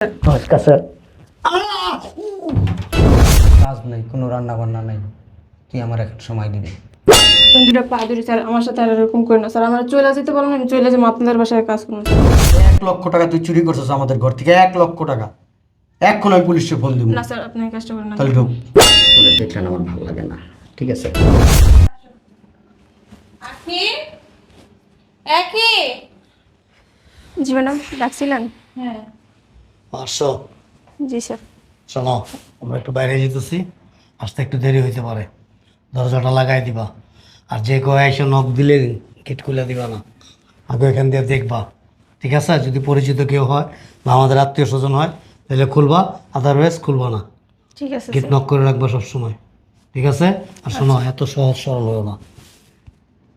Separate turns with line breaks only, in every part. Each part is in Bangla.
নমস্কার স্যার। কাজ নেই, কোনো রান্না বান্না নেই, তুই আমার একটা সময় দিবি।
দুটা পা ধরি স্যার, আমার সাথে আর এরকম করেন না স্যার। আমার চলে যেতে বলেন, আমি চলে যাবো আপনাদের বাসায় কাজ করুন স্যার।
1,00,000 টাকা তুই চুরি করছিস আমাদের ঘর থেকে, 1,00,000 টাকা। এখন আমি পুলিশে ফোন দিব।
না স্যার, আপনি এই কাজটা করেন না।
তাহলে ঢুক। তোরে দেখলেন আমার ভালো লাগে না, ঠিক আছে?
আখি একই
জি ম্যাডাম, ডাকছিলেন?
হ্যাঁ
আসো,
জি স্যার।
শোনো, আমরা একটু বাইরে যেতেছি, আসতে একটু দেরি হইতে পারে। দরজাটা লাগাই দিবা, আর যে কয় এসে নখ দিলে গেট খুলে দিবা না, আগে এখান দিয়ে দেখবা, ঠিক আছে? যদি পরিচিত কেউ হয় বা আমাদের আত্মীয় স্বজন হয় তাহলে খুলবা, আদারওয়াইজ খুলবা না।
ঠিক আছে
গেট
স্যার।
নক করে রাখবা সবসময়, ঠিক আছে? আর শোনো, এত সহজ সরল হও না,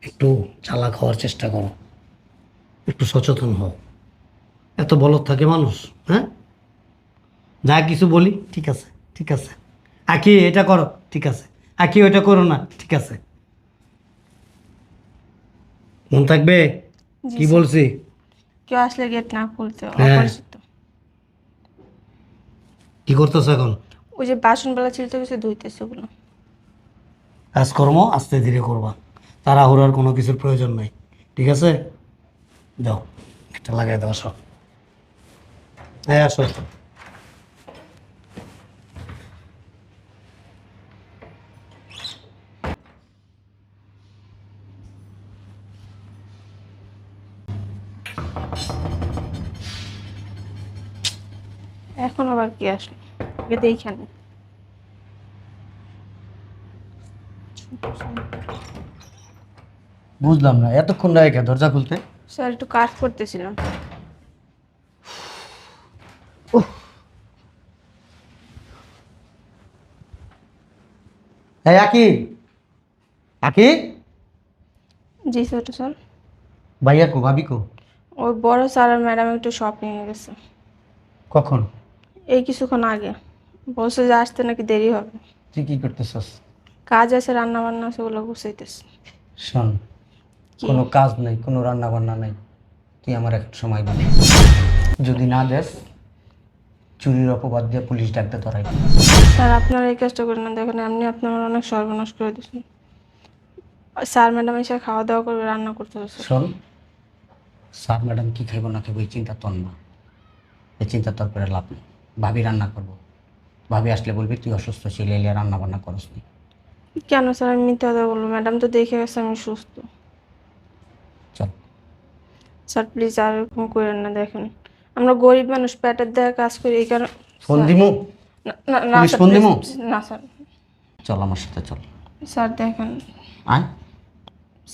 একটু চালাক হওয়ার চেষ্টা করো, একটু সচেতন হও। এত বলদ থাকে মানুষ, হ্যাঁ? যা কিছু বলি ঠিক আছে, ঠিক আছে, আঁকি এটা করো, ঠিক আছে, আঁকি ওইটা করো না, ঠিক আছে? মন থাকবে
জি
কি
স্যার।
বলছি?
কেউ আসলে গেট না খুলতে,
হ্যাঁ।
অপরিচিত।
কি করতেছো এখন?
ওই যে বাসনবেলা ছিল তো কিছু ধুইতেছে ওগুলো।
কাজকর্ম আস্তে ধীরে করবা, তাড়াহুড়ার কোনো কিছুর প্রয়োজন নাই, ঠিক আছে? যাও, এটা লাগাই দাও, আসো। হ্যাঁ আসো।
এখন আবার কি আসলো? আগে দেখেন।
বুঝলাম না, এতক্ষণ লাগে দরজা খুলতে?
স্যার একটু কাজ করতেছিলাম।
হ্যাঁ, আকি আকি,
জি স্যার। স্যার
ভাইয়া কো, ভাবি কো?
ওই বড় স্যার আর ম্যাডাম একটু শপিংয়ে গেছে
কখন?
এই কিছুক্ষণ আগে। বলছে যে আসতে নাকি দেরি হবে।
তুই কি করতেছস?
কাজ আছে, রান্না বান্না আছে, ওগুলো গুছাইতেছে।
শোন,
কি?
কোনো কাজ নেই, কোনো রান্না বান্না নেই, তুই আমার একটা সময় দিবি। যদি না দেস, চুরির অপবাদ দিয়ে পুলিশ ডাকতে ধরাই।
স্যার আপনারা এই কাজটা করেন না, দেখেন এমনি আপনি আমার অনেক সর্বনাশ করে দিচ্ছেন। স্যার ম্যাডাম এসে খাওয়া দাওয়া করবে, রান্না করতে হবে স্যার।
শোন, স্যার ম্যাডাম কি খাইব না খাইব এই চিন্তা তোর না, এই চিন্তা তোর করে লাভ নেই। ভাবি রান্না করবো, ভাবি আসলে বলবি তুই অসুস্থ ছিলি, এলিয়া রান্না বান্না করস নি।
কেন স্যার আমি মিথ্যা কথা বলবো? ম্যাডাম তো দেখে গেছে আমি সুস্থ।
চল।
স্যার প্লিজ আর এরকম করেন না, দেখেন আমরা গরিব মানুষ, পেটের দেয়া কাজ করি এই কারণে।
ফোন দিমু,
না না না
পুলিশ
স্যার,
ফোন দিমু?
please, না স্যার।
চল আমার সাথে চল।
স্যার দেখেন,
আয়,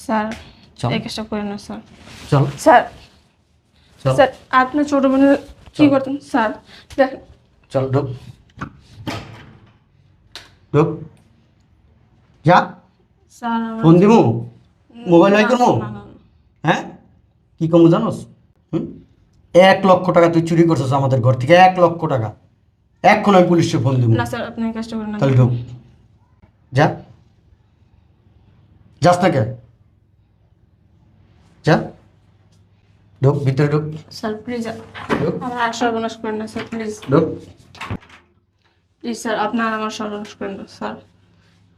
স্যার
চল।
এই কাজটা করেন না স্যার।
চল
স্যার,
চল
স্যার আপনার ছোট বোনের কি
চল।
করতেন স্যার? দেখেন
চল, ঢুক ঢুক, যা।
স্যার আমার
ফোন দিমু, মোবাইল বাই
না,
করবো?
না, না, না।
হ্যাঁ, কি কমু জানোস? 1,00,000 টাকা তুই চুরি করছিস আমাদের ঘর থেকে, 1,00,000 টাকা। এখন আমি পুলিশে ফোন দিব।
না স্যার, আপনি এই কাজটা করেন না।
তাহলে ঢুক, যা। যাস না কে? যা, ঢুক, ভিতরে ঢুক,
স্যার প্লিজ
ঢুক,
আমার আর সর্বনাশ করেন না স্যার, প্লিজ
ঢুক।
প্লিজ স্যার, আপনার আমার সর্বনাশ করেন না স্যার।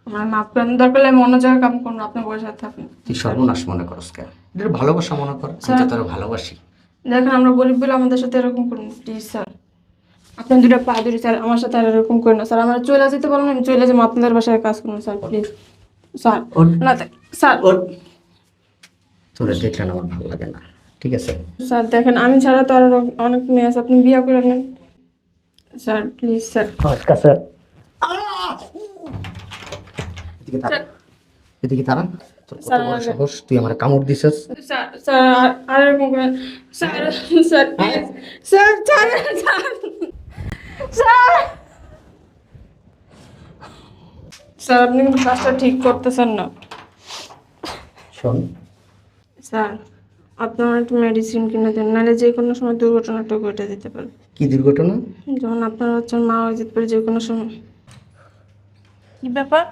আমার মাফ করেন, দরকার হলে আমি অন্য জায়গায় কাম করুন, আপনার বয়স সাথে থাকুন।
তুই সর্বনাশ মনে করস কেন? এটা ভালোবাসা মনে কর, আমি তো তোর ভালোবাসি।
দেখেন আমরা গরিব বলে আমাদের সাথে এরকম করুন প্লিজ স্যার। আপনার দুটা পা ধরি স্যার, আমার সাথে আর এরকম করেন না স্যার। আমার চলে যেতে বলেন, আমি চলে যাবো আপনাদের বাসায় কাজ করুন স্যার, প্লিজ স্যার।
ওঠ।
না স্যার,
তোরে দেখলেন আমার ভালো লাগে না, ঠিক আছে?
স্যার দেখেন আমি ছাড়া তো আর অনেক মেয়ে আছে, আপনি বিয়ে করে নেন স্যার, প্লিজ স্যার।
নমস্কার স্যার। এদিকে তারা,
স্যার,
এদিকে তারা। তোর কত
স্যার,
বড় সাহস, তুই আমার কামড় দিছিস?
স্যার স্যার আর এরকম করেন স্যার, স্যার প্লিজ স্যার, ছাড়েন স্যার, স্যার। স্যার আপনি কিন্তু কাজটা ঠিক করতেছেন না
শোন,
স্যার। আপনার একটু মেডিসিন কিনে দেন, নাহলে যে কোনো সময় দুর্ঘটনাটা ঘটে যেতে পারে।
কি দুর্ঘটনা?
যেমন আপনার বাচ্চার মা হয়ে যেতে পারে যে কোনো সময়।
কি ব্যাপার?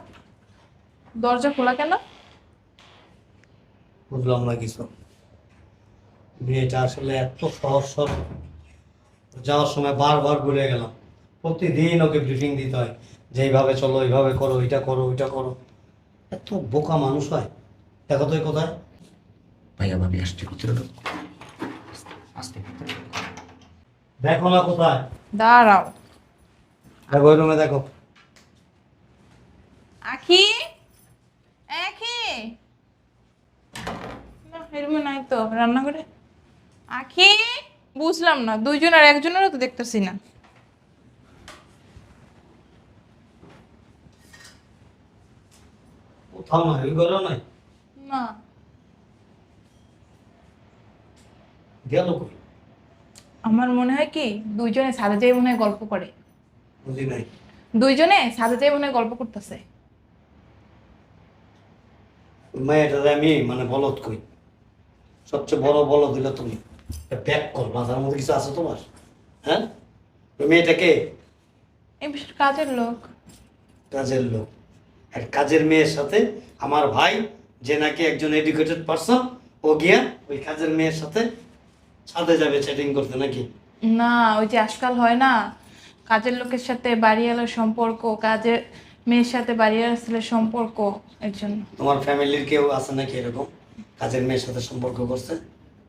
দরজা খোলা কেন?
বুঝলাম না কিছু, মেয়েটা আসলে এত সহজ সরল, যাওয়ার সময় বারবার ভুলে গেলাম। প্রতিদিন ওকে ব্রিফিং দিতে হয় যে এইভাবে চলো, এইভাবে করো, এটা করো, ওইটা করো। এত বোকা মানুষ হয়। দেখো তো এই কোথায়।
ভাইয়া ভাবি আসছে, ভিতরে ঢুক। আস্তে ভিতরে ঢুক।
দেখো না কোথায়।
দাঁড়াও।
দেখো ওই রুমে দেখো।
আখি, আখি, না এই রুমে নাই তো, রান্না করে। আখি, বুঝলাম না, দুইজন আর একজনেরও তো দেখতেছি না।
কোথাও নাই, ওই ঘরেও নাই।
না,
গেল কই?
আমার মনে হয় কি দুইজনে ছাদে যাই মনে হয় গল্প করে।
বুঝি নাই।
দুইজনে ছাদে যাই মনে হয় গল্প করতেছে।
মেয়েটারে আমি মানে বলদ কই, সবচেয়ে বড় বলদ দিল তুমি। ব্যাক কর, মাথার মধ্যে কিছু আছে তোমার? হ্যাঁ, ওই মেয়েটাকে
এই বিষয় কাজের লোক।
কাজের লোক। আর কাজের মেয়ের সাথে আমার ভাই, যে নাকি একজন এডুকেটেড পারসন, ও গিয়া ওই কাজের মেয়ের সাথে ছাদে যাবে চ্যাটিং করতে নাকি?
না, ওই যে আজকাল হয় না, কাজের লোকের সাথে বাড়িওয়ালার সম্পর্ক, কাজের মেয়ের সাথে বাড়িওয়ালার ছেলের সম্পর্ক, এর জন্য।
তোমার ফ্যামিলির কেউ আছে নাকি এরকম কাজের মেয়ের সাথে সম্পর্ক করছে?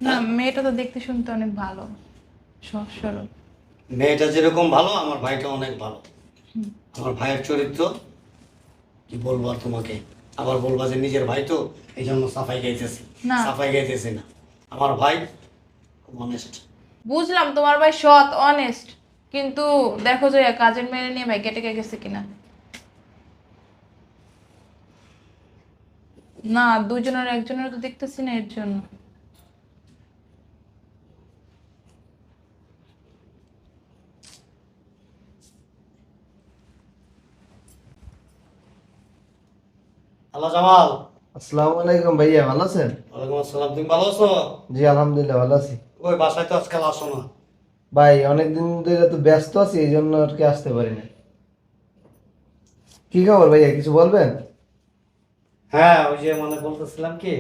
না, মেয়েটা তো দেখতে শুনতে অনেক ভালো, সহজ সরল।
মেয়েটা যেরকম ভালো, আমার ভাইটা অনেক ভালো। আমার ভাইয়ের চরিত্র কি বলবো আর তোমাকে। আবার বলবা যে নিজের ভাই তো এই জন্য সাফাই গাইতেছি।
না।
সাফাই গাইতেছি না, আমার ভাই অনেস্ট।
বুঝলাম তোমার ভাই সৎ, অনেস্ট, কিন্তু দেখো যে কাজের মেয়ে নিয়ে ভাই কেটে গেছে কিনা। না, দুজনের একজনের তো দেখতেছি না, এর জন্য।
আল্লাহ জামাল।
আসসালামু আলাইকুম ভাইয়া, ভালো আছেন?
ওয়ালাইকুম আসসালাম, তুমি ভালো আছো?
জি আলহামদুলিল্লাহ ভালো আছি।
ওই বাসায় তো আজকাল আসো না।
ভাই অনেকদিন ধরে তো ব্যস্ত আছি, এই জন্য আর কি আসতে পারি না। কি খবর ভাইয়া, কিছু বলবেন?
হ্যাঁ, ওই যে মানে বলতেছিলাম কি,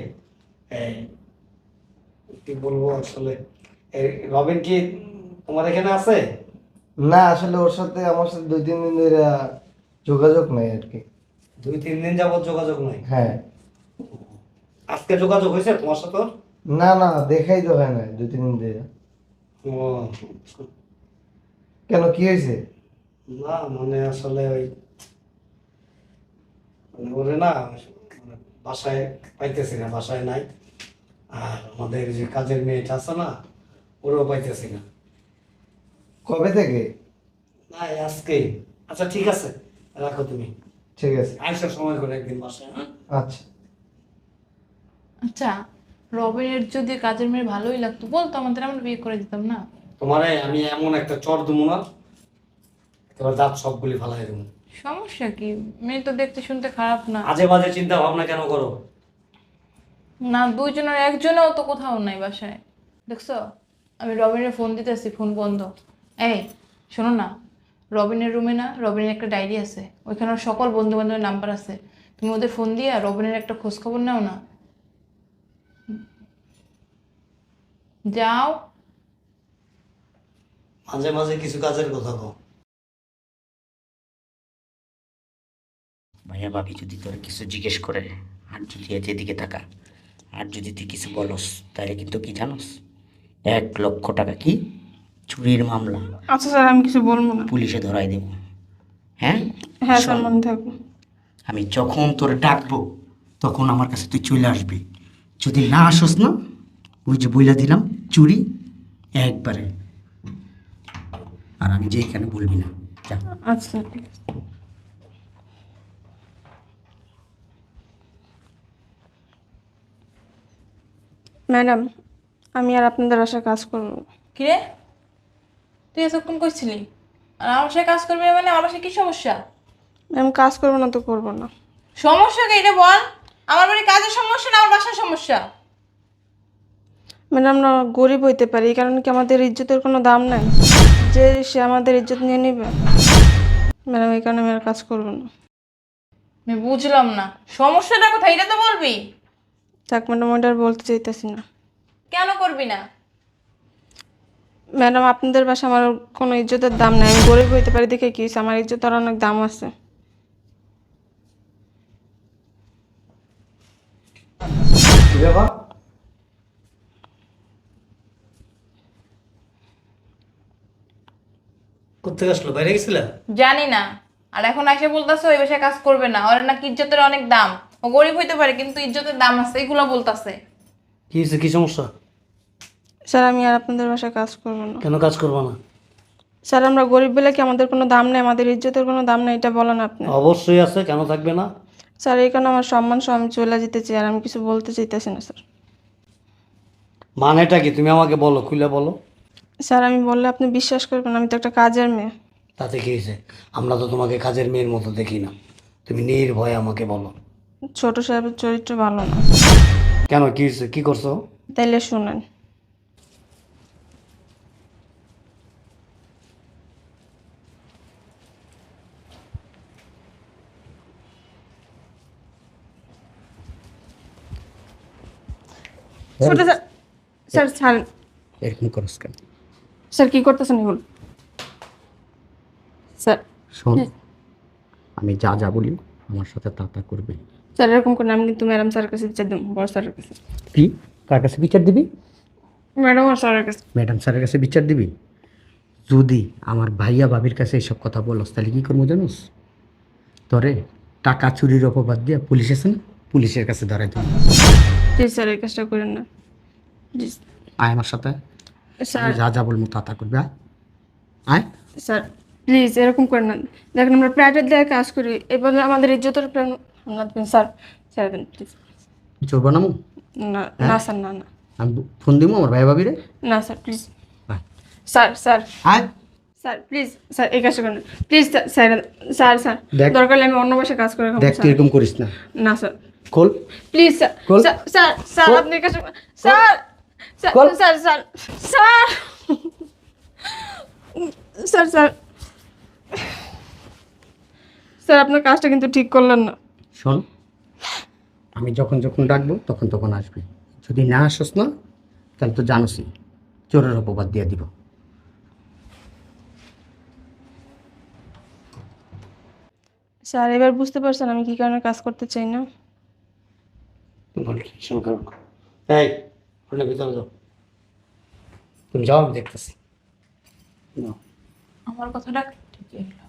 এই কি বলবো আসলে, এই রবিন কি তোমার এখানে আছে?
না আসলে ওর সাথে আমার সাথে 2-3 দিন ধরে যোগাযোগ নেই আর কি।
2-3 দিন যাবত যোগাযোগ নাই?
হ্যাঁ।
আজকে যোগাযোগ হয়েছে তোমার সাথে ওর?
না না, দেখাই তো হয় না 2-3 দিন ধরে।
ও,
কেন, কি হয়েছে?
না মানে আসলে ওই মানে ওরে না মানে বাসায় পাইতেছি না, বাসায় নাই। আর আমাদের যে কাজের মেয়েটা আছে না, ওরেও পাইতেছি না।
কবে থেকে?
না, এই আজকেই। আচ্ছা ঠিক আছে, রাখো তুমি।
ঠিক আছে।
আইসার সময় করে একদিন বাসায়, হ্যাঁ?
আচ্ছা।
আচ্ছা, রবিনের যদি কাজের মেয়ে ভালোই লাগতো বলতো আমাদের, আমরা বিয়ে করে দিতাম না?
তোমারে আমি এমন একটা চর দেবো না, একেবারে দাঁত সবগুলি ফালাই দেবো।
সমস্যা কি? মেয়ে তো দেখতে শুনতে খারাপ না।
আজে বাজে চিন্তা ভাবনা কেন করো?
না, দুইজনের একজনেও তো কোথাও নাই বাসায়। দেখছো, আমি রবিনের ফোন দিতেছি, ফোন বন্ধ। এই শোনো না, রবিনের রুমে না, রবিনের একটা ডায়েরি আছে, ওইখানে ওর সকল বন্ধু বান্ধবের নাম্বার আছে। তুমি ওদের ফোন দিয়ে রবিনের একটা খোঁজ খবর নাও না। যাও।
মাঝে মাঝে কিছু কাজের কথা কও।
ভাইয়া ভাবি যদি তোর কিছু জিজ্ঞেস করে, আর যদি যেদিকে টাকা, আর যদি তুই কিছু বলস, তাহলে কিন্তু কি জানোস, 1,00,000 টাকা কি চুরির মামলা,
আচ্ছা স্যার, আমি কিছু বলবো না।
পুলিশে ধরাই দেব। হ্যাঁ
হ্যাঁ স্যার,
শোন,
মনে থাকবো।
আমি যখন তোরে ডাকবো তখন আমার কাছে তুই চলে আসবি। যদি না আসস না, ওই যে বইলা দিলাম চুরি একবারে। আর আমি যেখানে বলবি না, যা।
আচ্ছা স্যার, ঠিক আছে। ম্যাডাম, আমি আর আপনাদের বাসায় কাজ করবো না।
কিরে, তুই এতক্ষণ করছিলি আর আমার বাসায় কাজ করবি না? মানে আমার বাসায় কি সমস্যা?
ম্যাম, কাজ করবো না তো করবো না।
সমস্যা কি এটা বল। আমার বাড়ি কাজের সমস্যা না আমার বাসার সমস্যা?
ম্যাডাম, আমরা গরিব হইতে পারি, এই কারণে কি আমাদের ইজ্জতের কোনো দাম নাই যে সে আমাদের ইজ্জত নিয়ে নেবে? ম্যাডাম, এই কারণে আমি আর কাজ করবো না।
আমি বুঝলাম না সমস্যাটা কোথায়, এটা তো বলবি।
থাক ম্যাডাম, ওটা আর বলতে চাইতেছি না।
কেন করবি না?
ম্যাডাম আপনাদের বাসায় আমার কোনো ইজ্জতের দাম নাই, আমি গরিব হইতে পারি দেখে কি হয়েছে, আমার ইজ্জতের অনেক দাম আছে।
কি ব্যাপার?
কোথেকে আসলো, বাইরে গেছিলা?
জানি না। আর এখন এসে বলতাছে ওই বাসায় কাজ করবে না, ওর নাকি ইজ্জতের অনেক দাম। ও গরিব হইতে পারে কিন্তু ইজ্জতের দাম আছে, এগুলো বলতাছে।
কি হয়েছে, কি সমস্যা?
স্যার আমি আর আপনাদের বাসায় কাজ করবো না।
কেন কাজ করবো না?
স্যার আমরা গরিব বলে কি আমাদের কোনো দাম নেই, আমাদের ইজ্জতের কোনো দাম নেই, এটা বলেন আপনি।
অবশ্যই আছে, কেন থাকবে না?
স্যার এই কারণে আমার সম্মান সহ আমি চলে যেতে চাই, আর আমি কিছু বলতে চাইতেছি না স্যার।
মানেটা কি তুমি আমাকে বলো, খুলে বলো।
স্যার আমি বললে আপনি বিশ্বাস করবেন, আমি তো একটা কাজের মেয়ে।
তাতে কি হয়েছে? আমরা তো তোমাকে কাজের মেয়ের মতো দেখি না, তুমি নির্ভয়ে আমাকে বলো।
ছোট সাহেবের চরিত্র ভালো না।
কেন, কি হয়েছে, কি করছো?
তাইলে শুনেন। ছোট স্যার, স্যার ছাড়েন।
এরকম করস কেন?
স্যার কি করতেছেন এগুলো? স্যার,
শোন, আমি যা যা বলি আমার সাথে তা তা করবি।
স্যার এরকম করে আমি কিন্তু ম্যাডাম স্যারের কাছে বিচার দেবো, বড় স্যারের কাছে।
কি কার কাছে বিচার দিবি?
ম্যাডাম আর স্যারের কাছে।
ম্যাডাম স্যারের কাছে বিচার দিবি? যদি আমার ভাইয়া ভাবির কাছে এইসব কথা বলস তাহলে কী করবো জানোস? তোরে টাকা চুরির অপবাদ দিয়ে পুলিশ আছে না, পুলিশের কাছে ধরাই দেবো।
প্লিজ স্যার এই কাজটা করেন না, প্লিজ।
আয় আমার সাথে,
স্যার,
আমি যা যা বলবো তা তা করবি। আয় আয়।
স্যার প্লিজ এরকম করেন না। দেখেন আমরা প্রাইভেট দিয়ে কাজ করি, এবার আমাদের ইজ্জতের উপরে হামলা দিবেন। স্যার ছেড়ে দেন প্লিজ।
চোর বানাবো?
না না স্যার, না না
আমি ফোন দিব আমার ভাই ভাবিরে।
না স্যার প্লিজ।
আয়
স্যার স্যার
আয়।
স্যার প্লিজ, স্যার এই কাজটা করেন প্লিজ। স্যার স্যার স্যার
দেখ-
দরকার হলে আমি অন্য বাসায় কাজ করে খাবো
দেখ তুই
স্যার।
এরকম করিস না।
না স্যার
খোল।
Please sir.
Call.
Sir sir sir
call.
আপনি এই কাজটা sir sir
call.
Sir sir sir sir sir sir আপনার কাজটা কিন্তু ঠিক করলেন না।
শোন, আমি যখন যখন ডাকবো তখন তখন আসবি। যদি না আসস না তাহলে তো জানোসই চোরের অপবাদ দিয়ে দিব।
স্যার এবার বুঝতে পারছেন আমি কি কারণে কাজ করতে চাই না?
এই, ওখানে ভিতরে যাও, তুমি যাও, আমি দেখতেছি।
আমার কথাটা ঠিকই হলো।